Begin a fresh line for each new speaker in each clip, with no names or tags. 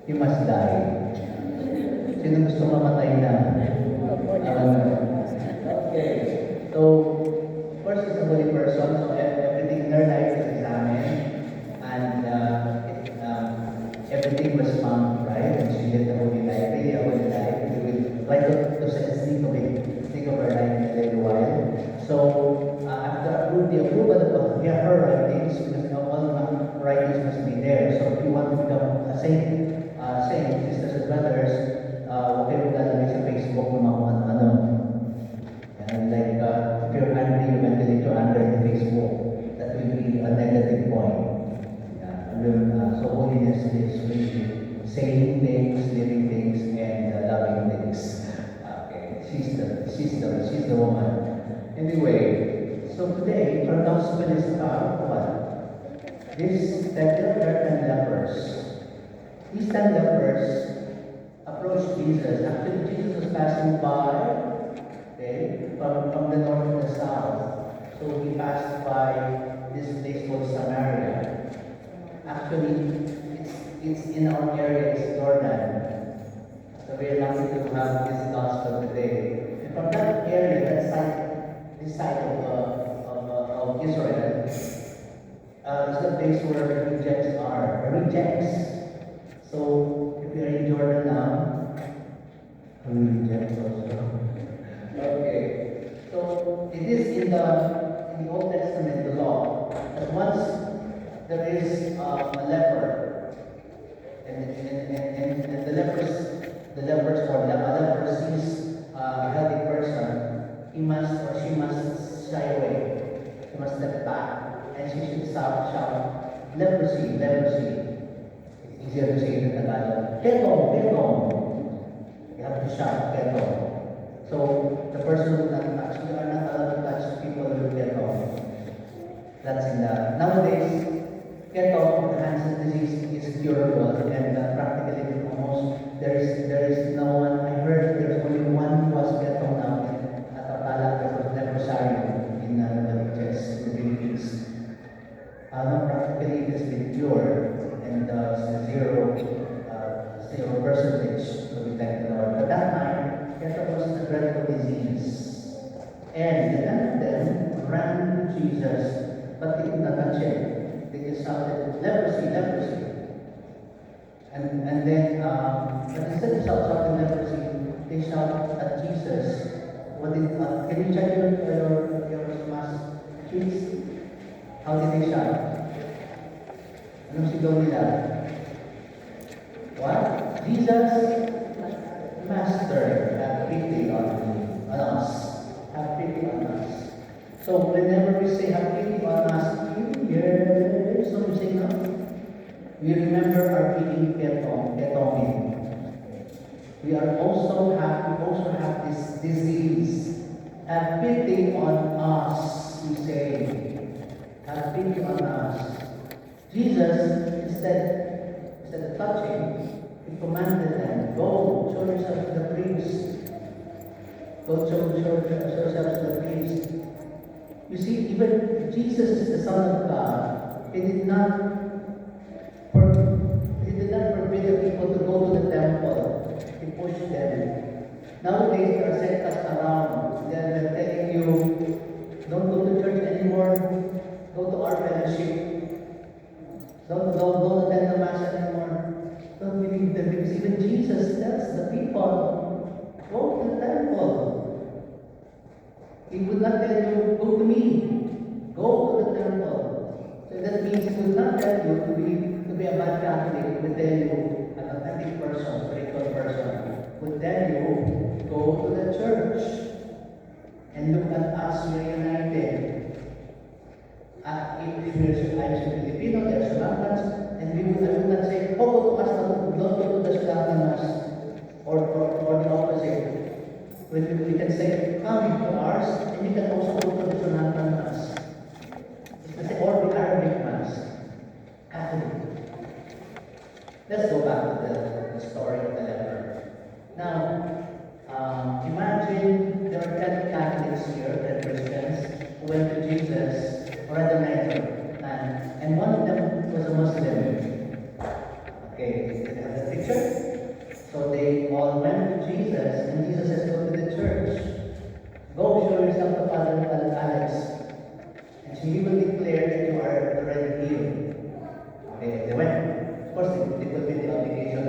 he must die. Sino gusto mamatay na? Okay. So, first is a holy person, so everything in her life is examined, and everything was found right, and she lived a holy life, really a holy life. We will try to think of her life in a little while. So, after the approval of her writings, because all the writings must be there. So, if you want to become a saint, sisters and brothers, huwag kayo maglalagay sa Facebook ng mga kung ano. And like, if you're angry, you ventilate your anger in Facebook. That will be a negative point. So holiness is really saying things, living things, and loving things. Okay, she's the woman. Anyway, so today our gospel is about what? These 10 lepers. These 10 lepers approached Jesus. Actually, Jesus was passing by. Okay, from the north to the south. So he passed by this place called Samaria. Actually, it's in our area, it's Jordan. So we are lucky to have this gospel today. And from that area, this side of Israel, is the place where rejects are. Rejects. So if we are in Jordan now, we reject also. Okay, so it is in the Old Testament, the law, that once there is a leper, and the lepers or the leper sees a healthy person, he must or she must shy away. She must step back, and she should shout, leprosy. It's easier to say in Tagalog. Ketong. You have to shout, ketong. So the person who not touch, you are not allowed to touch people who will get off. That's in the nowadays. Get off the Hansen disease is curable, and practically almost there is no one. I heard there's only one who was get off now at Atala. There was Leprosario in the chest in the Philippines. Practically it has been cured, and zero percentage to be thank the Lord. But that time, Ketchup was a dreadful disease. And none of them ran to Jesus, but they could not touch him. They just shouted, leprosy. And then, but instead of shouting leprosy, they shouted at Jesus. Can you check your mask, please? How did they shout? Anong sigaw nila? What? Jesus, Master, have pity on us. Have pity on us. So whenever we say have pity on us, yes, so we say no. We remember our being ketongin. We also have this disease. Have pity on us, we say. Have pity on us. Jesus, instead of touching, he commanded them, go, show yourself to the priest. Go show yourself to the priest. You see, even Jesus is the Son of God. He did not forbid the people to go to the temple. He pushed them. Nowadays, there are sects around. They're telling you, don't go to church anymore. Go to our fellowship. Don't attend the mass anymore. Don't believe them, because even Jesus tells the people, go to the temple. He would not tell you, go to me. Go to the temple. So that means he would not tell you to be a bad Catholic. He would tell you, an authentic person, spiritual person, would tell you, go to the church. And look at us, we are united. If I'm Filipino, there are Sri Lankans, and I would not say, go to us, don't go to the Sri Lankan Mass, or the opposite. We can say, come to ours, and you can also go to the Sri Lankan Mass. Or the Arabic Mass. Catholic. Let's go back to the story of the leper. Now, imagine there are 10 Catholics here, 10 Christians, who went to Jesus, or rather 9, and one of them was a Muslim. Okay, is that the picture? they went. Of course, they fulfilled the obligation.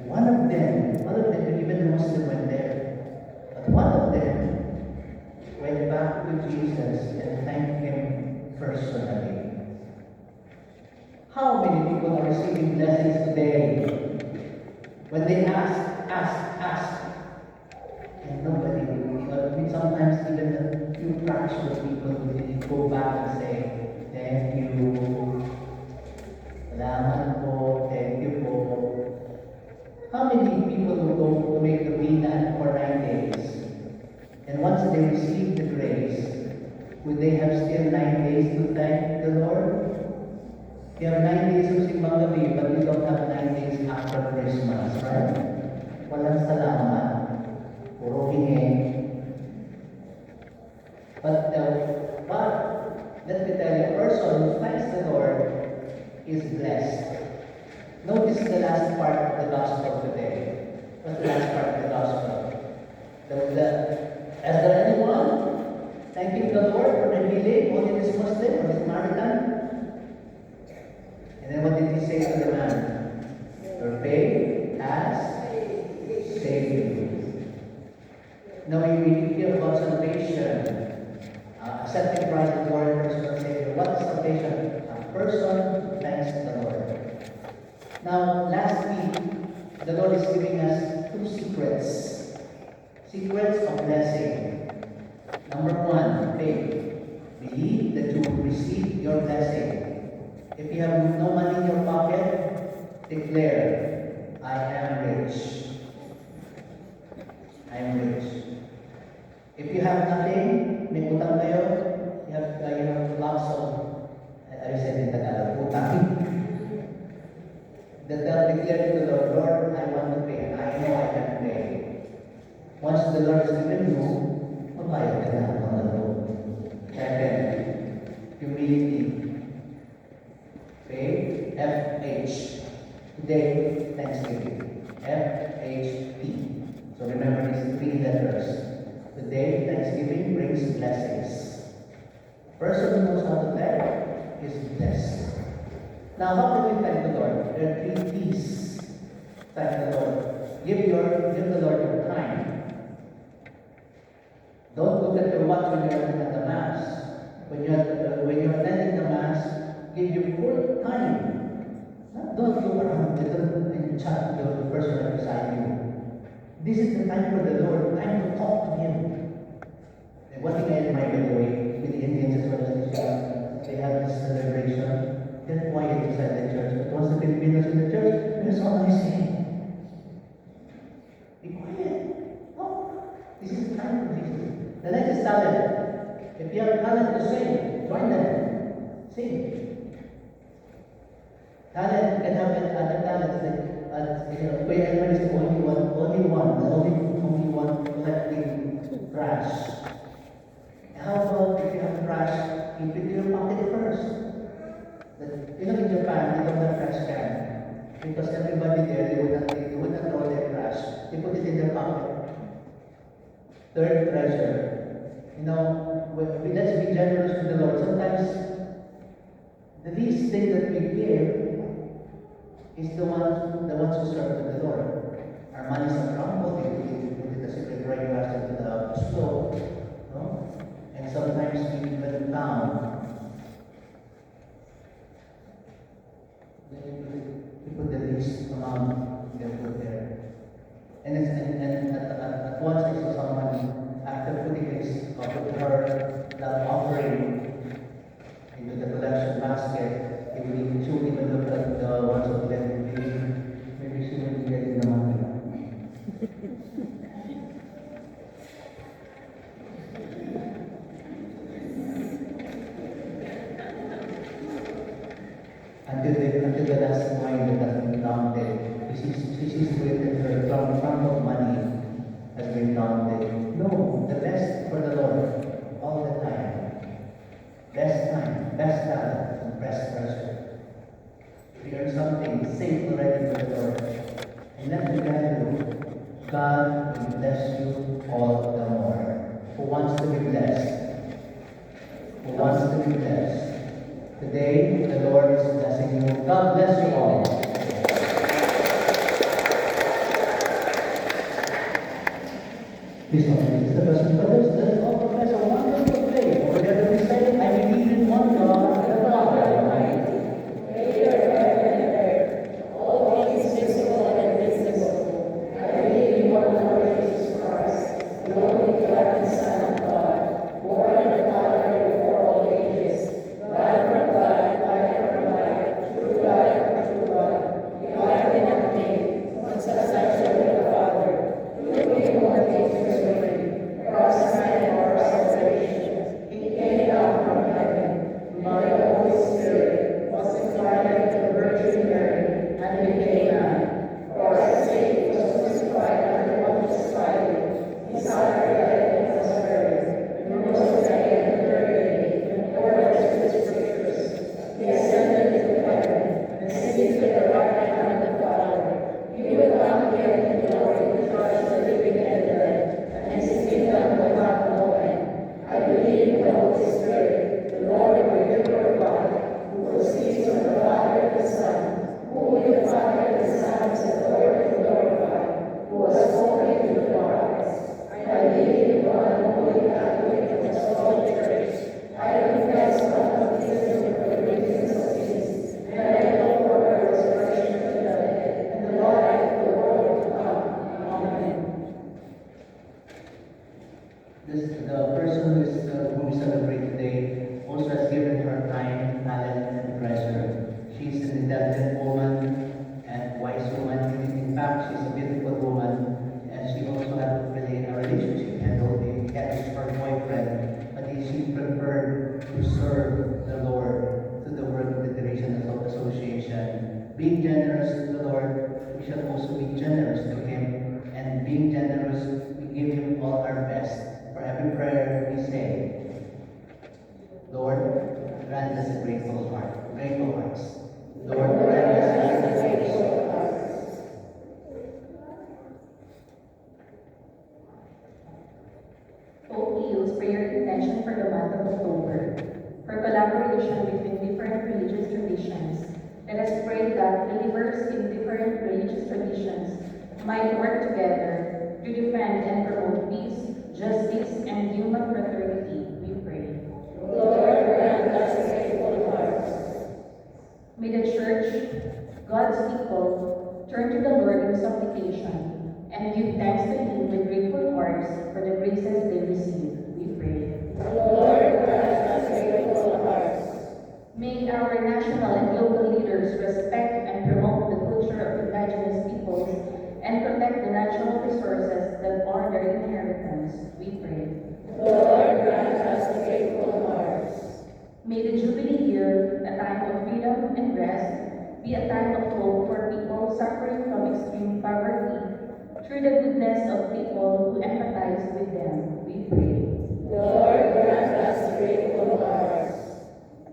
One of them, even the Muslim went there. But one of them went back to Jesus and thanked him personally. How many people are receiving blessings today? When they ask, and nobody will. Sometimes even a few fraction of people will go back and say, thank you, salamat po, thank you po. How many people will go to make the Vina for 9 days? And once they receive the grace, would they have still 9 days to thank the Lord? You have 9 days of Simbang Gabi, but you don't have 9 days after Christmas, right? Walang salamat. Puro hingi. But let me tell you, a person who thanks the Lord is blessed. Notice the last part of the gospel today. What's the last part of the gospel? Is there anyone thanking the Lord for the healing, only this Muslim or this Samaritan? And then what did he say to the man? Your faith has saved you. Now we hear about salvation, accepting Christ as Lord and personal Savior. What is salvation? A person thanks the Lord. Now, last week, the Lord is giving us 2 secrets. Secrets of blessing. Number 1, faith. Believe that you will receive your blessing. If you have no money in your pocket, declare, I am rich. I am rich. If you have nothing, may utang kayo, you have lots of, I said in Tagalog, utang. That they'll declare to the Lord, Lord, I want to pay, and I know I can pay. Once the Lord has given you, mabayad ka na ang mga Lord. Second, humility. Faith, F-H. Today, Thanksgiving. F-H-T. So remember these 3 letters. Today, Thanksgiving brings blessings. A person who knows how to thank is blessed. Now, how do we thank the Lord? There are 3 T's. Thank the Lord. Give the Lord your time. Don't look at your watch when you're at the Mass. When you're attending the Mass, give your full time. Don't go around and chat to the person right beside you. This is the time for the Lord, time to talk to Him. And one thing I admire, by the way, with the Indians as well as the Islam, they have this celebration. They're quiet inside the church, but once the Filipinos in the church, there's all I say. Be quiet. Oh, this is the time for Jesus. The next is talent. If you have talent to sing, join them. Sing. Talent can have other talents like where everyone is the only one collecting trash. How about if you have trash, keep it in your pocket first. But, in Japan, they don't have trash can. Because everybody there, they would not throw their trash. They put it in their pocket. Third, treasure. Let's be generous with the Lord. Sometimes, the least thing that we give is the ones who serve to the Lord. Our money is not crumbled, we put it as if we bring us into the stove. No? And sometimes we even down. We put the least amount they put there. And at once I saw someone, after putting put her that offering into the collection basket, she would even look at the ones who left. Maybe she would be getting the money. Until the last coin that has been counted, she sees to it that her trump of money has been counted. No, the best for the Lord all the time. Best time, best talent, and best person. If you earn something, save already for the Lord. And let me tell you, God will bless you all the more. Who wants to be blessed? Who wants to be blessed? Today, the Lord is blessing you. God bless you all. Please don't forget the blessing, brothers. Let us all profess a wonderful faith. Together we say, I believe in one God, the Father Almighty. The person who we celebrate today also has given her time, talent, and treasure. She's an intelligent woman and wise woman. In fact, she's a beautiful woman, and she also had a relationship and only catches her boyfriend, but she preferred to serve the Lord through the work of the Teresian Association. Being generous to the Lord, we shall also be generous to Him, and being generous, we give Him all our best. For every prayer we say, Lord, grant us a grateful heart, grateful hearts. Lord, grant us a grateful hearts.
Pope Leo's prayer intention for the month of October. For collaboration between different religious traditions, let us pray that believers in different religious traditions might work together to defend and promote peace, justice, and human fraternity, we pray.
Lord, grant us grateful hearts.
May the Church, God's people, turn to the Lord in supplication and give thanks to Him with grateful hearts for the graces they receive, we pray.
Lord, grant us grateful hearts.
May our national and local leaders respect and promote the culture of indigenous peoples and protect the natural resources that are their inheritance, we pray.
Lord, grant us grateful hearts.
May the Jubilee year, a time of freedom and rest, be a time of hope for people suffering from extreme poverty through the goodness of people who empathize with them, we pray.
Lord, grant us grateful hearts.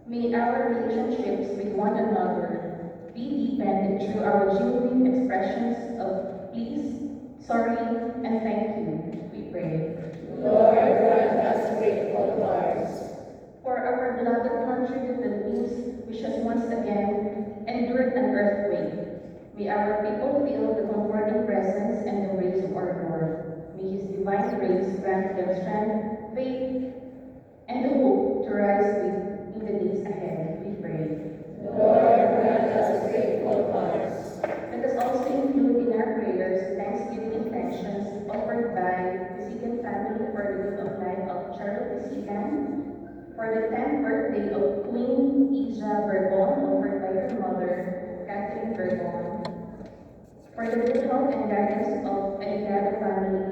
May our relationships with one another be deepened through our genuine expressions of please, sorry, and thank you, we pray.
Lord, grant us grateful hearts.
For our beloved country, the Philippines, which has once again endured an earthquake, may our people feel the comforting presence and the grace of our Lord. May His divine grace grant them strength, faith, and the hope to rise in the days ahead, we pray.
Lord, grant us grateful hearts.
Let us also include in our prayers thanksgiving intentions offered by the Sigan family for the good of life of Charlotte Sigan, for the 10th birthday of Queen Ija Bourbon, offered by her mother, Catherine Bourbon, for the good health and guidance of Eligado family,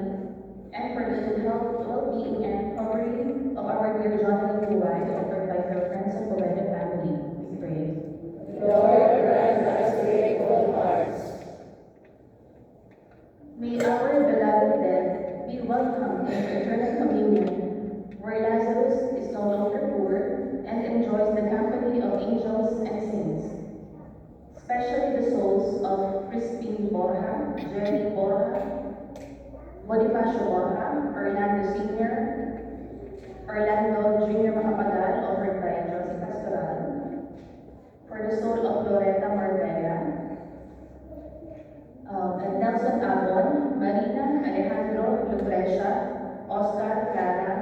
and for the good health, well-being, and recovery of our dear Jonathan Buway, offered by her friends and Poveda family, we pray.
Lord, grant us grateful hearts.
May our beloved dead be welcomed into eternal communion, where Lazarus is no longer poor and enjoys the company of angels and saints, especially the souls of Crispin Borja, Jerry Borja, Bonifacio Borja, Orlando Sr., Orlando Jr. Macapagal, offered by Joseph Pastoral, For the soul of Loretta Marbella, and Nelson Abon, Marina Alejandro Lucrecia, Oscar Clara,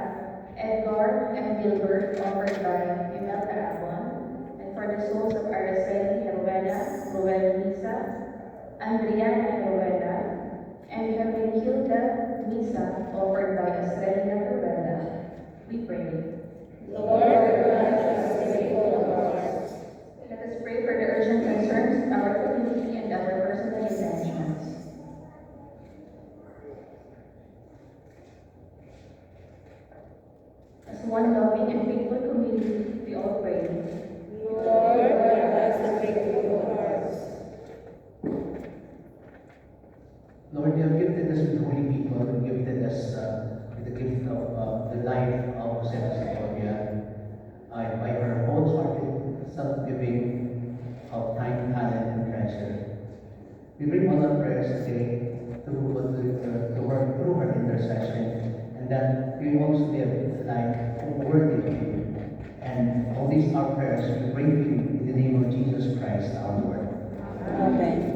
Edgar and Gilbert, offered by Imelda Abon. And for the souls of Araceli Heruela, Ruel Misa, Andriana Heruela, and Hermenegilda Misa, offered by Estrella Heruela, we pray.
Lord, grant us faithful hearts.
Let us pray for the urgent concerns of our community and our personal intentions. As one loving and faithful community, we all pray.
Lord, grant us faithful hearts.
Lord, you have gifted us with holy people, you have gifted us with the gift of the life of Jose Segovia. By her wholehearted self-giving of time, talent, and treasure. We bring all our prayers today to work through her intercession, and that we also live a life worthy of you. And all these our prayers we bring to you in the name of Jesus Christ our Lord.
Amen.